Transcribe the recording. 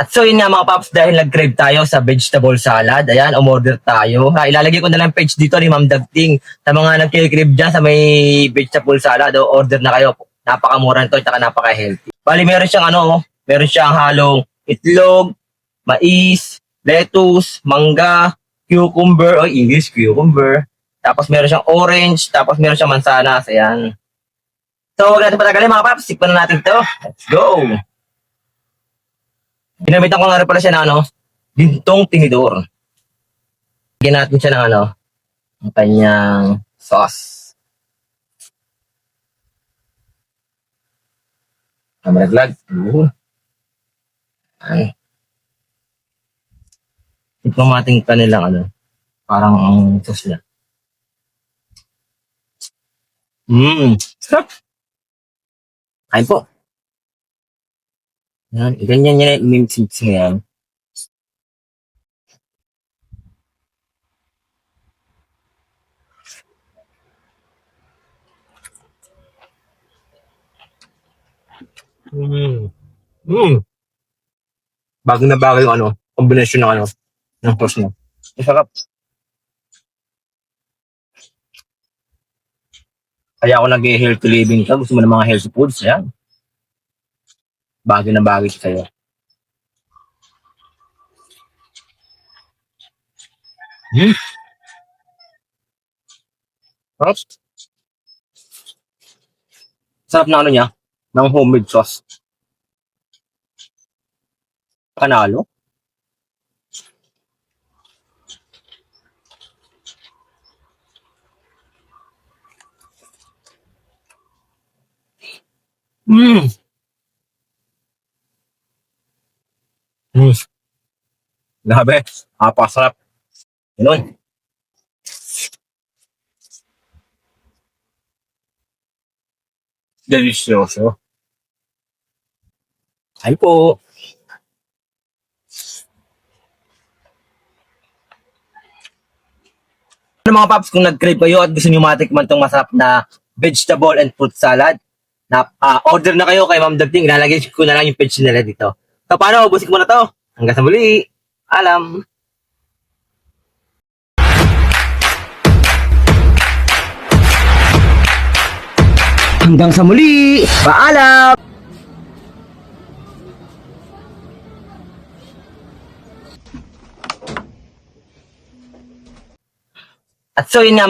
At so yun nga mga paps, dahil nag-crave tayo sa vegetable salad, ayan, umorder tayo. Ha, ilalagay ko na lang page dito ni Ma'am Dagting. Sa mga nag-crave dyan sa may vegetable salad, order na kayo. Napakamura nito at napaka-healthy. Bali, meron siyang meron siyang halong itlog, mais, lettuce, mangga, cucumber, o English cucumber. Tapos meron siyang orange, tapos meron siyang mansanas, ayan. So, huwag natin patagalin mga paps, sikpan na natin to. Let's go! Ginamitan ko nga rin pala siya ng gintong tinidor. Lagyan natin siya ng ang kanyang sauce. Malaglag. Ito mating kanilang parang ang sauce niya. Sarap. Kain po. Yan, ganyan yan, imimsix nga yan. Bagay na bagay yung kombinasyon ng ng sauce niya. Masarap. Kaya ako nag-healthy living ka. Gusto mo ng mga healthy foods, yan. Bagay na bagay siya sa'yo. Sarap. Sarap na niya, ng homemade sauce. Panalo. Grabe. Napakasarap. Ganun. Delicioso. Ay po. Mga paps, kung nag-crave kayo at gusto nyo matikman itong masarap na vegetable and fruit salad, order na kayo kay Ma'am Dagting. Ilalagay ko na lang yung page nila dito. So, paano? Ubusin ko na to. Hanggang sa muli. Alam. Hanggang sa muli. Paalam. At so yun nga mga